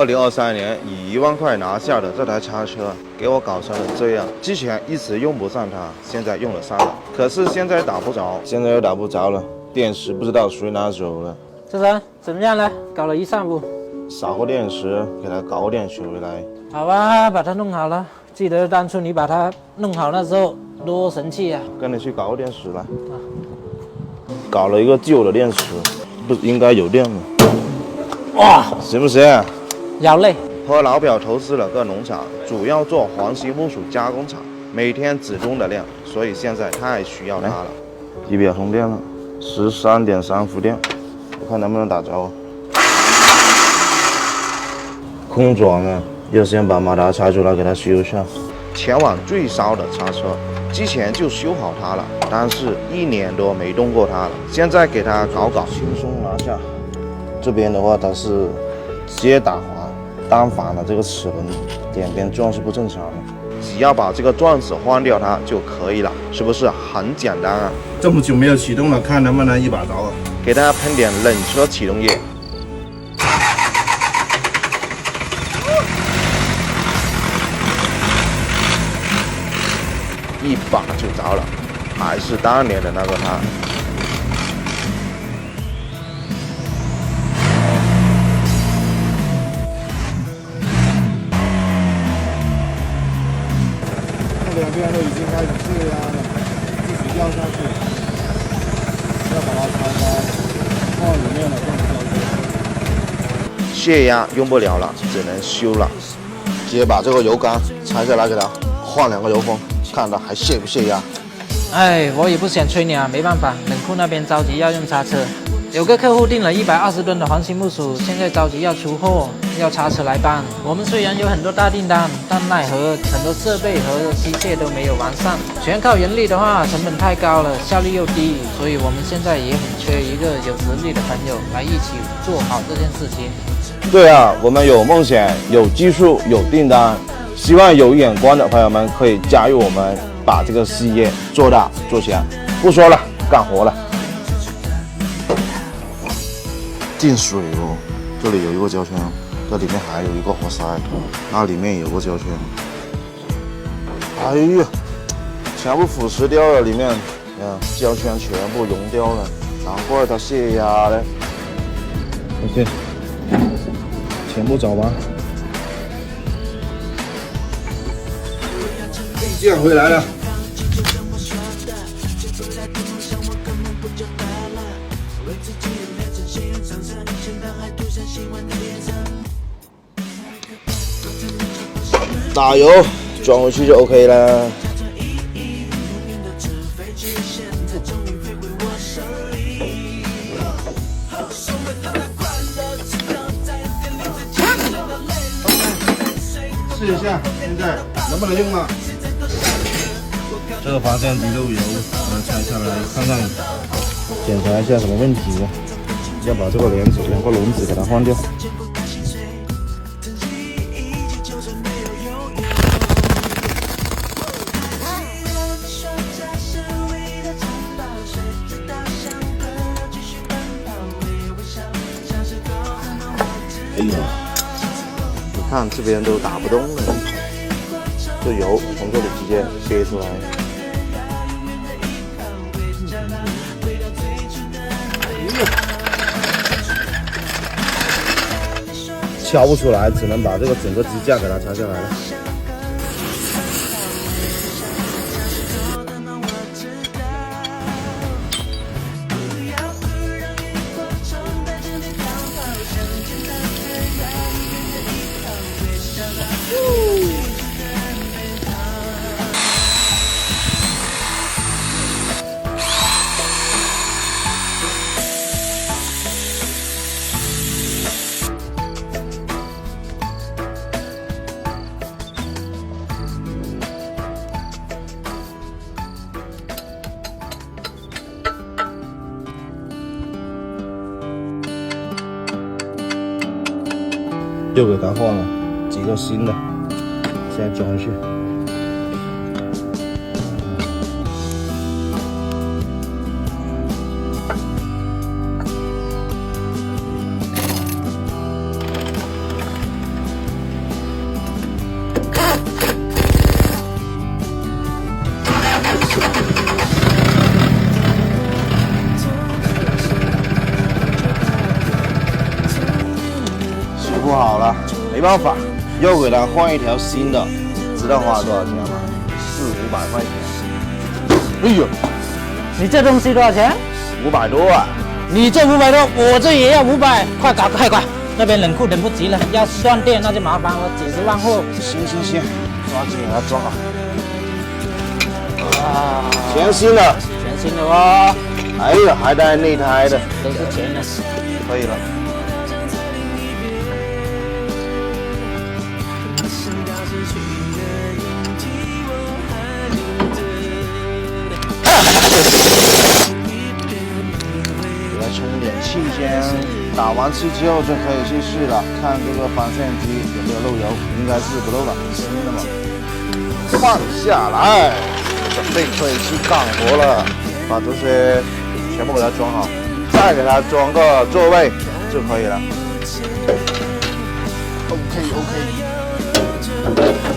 2023年以1万块拿下的这台叉车，给我搞成了这样。之前一直用不上它，现在用了上了，可是现在打不着，现在又打不着了，电池不知道谁拿走了。这人怎么样了？搞了一上午，少个电池，给它搞点水回来。好啊，把它弄好了。记得当初你把它弄好那时候多神气啊！跟你去搞个电池来。搞了一个旧的电池，不应该有电了。哇，行不行？要累。和老表投资了个农场，主要做黄锌木属加工厂，每天只供的量，所以现在太需要它了。仪表充电了，13.3伏电，我看能不能打着。空转啊，要先把马达拆出来给它修一下。前往最烧的叉车，之前就修好它了，但是1年多没动过它了，现在给它搞，轻松拿下。这边的话它是直接打滑，单反的这个齿轮两边转是不正常的，只要把这个转子换掉它就可以了，是不是很简单啊？这么久没有启动了，看能不能一把着啊？给大家喷点冷车启动液。一把就着了，还是当年的那个它。两边都已经开始泄压了，自己掉下去，要把它拆开，放里面的更焦急。泄压用不了了，只能修了。直接把这个油缸拆下来给它换2个油封，看它还泄不泄压。哎，我也不想催你啊，没办法，冷库那边着急要用叉车，有个客户订了120吨的黄锌木属，现在着急要出货，要叉车来搬。我们虽然有很多大订单，但奈何很多设备和机械都没有完善，全靠人力的话，成本太高了，效率又低，所以我们现在也很缺一个有实力的朋友来一起做好这件事情。对啊，我们有梦想，有技术，有订单，希望有眼光的朋友们可以加入我们，把这个事业做大做强。不说了，干活了。进水哦，这里有一个胶圈，这里面还有一个活塞，那里面有个胶圈。哎呀，全部腐蚀掉了，里面，胶圈全部溶掉了，难怪它泄压了。OK。全部找完，这样回来了。打油，装回去就 OK 了。试一下，现在能不能用了？这个发现机漏油，把它拆下来看看，检查一下什么问题，要把这个2个轮子给它换掉。哎呀！看这边都打不动了，这油从这里直接憋出来。敲不出来，只能把这个整个支架给它拆下来了。又给它换了几个新的，现在装去。不好了，没办法，又给他换一条新的，知道花了多少钱吗？400-500块钱。哎呦，你这东西多少钱500多啊！你这500多，我这也要500，快搞快搞！那边冷库等不及了，要是断电那就麻烦我几十万货。行，抓紧给他装好。啊，全新的，全新的哦，哎呀，还带内胎的，都是钱呢。可以了。给它充点气先，打完气之后就可以去试了，看这个发现机有没有漏油，应该是不漏了，新的嘛。放下来，准备可以去干活了，把这些全部给它装好，再给它装个座位就可以了。OK。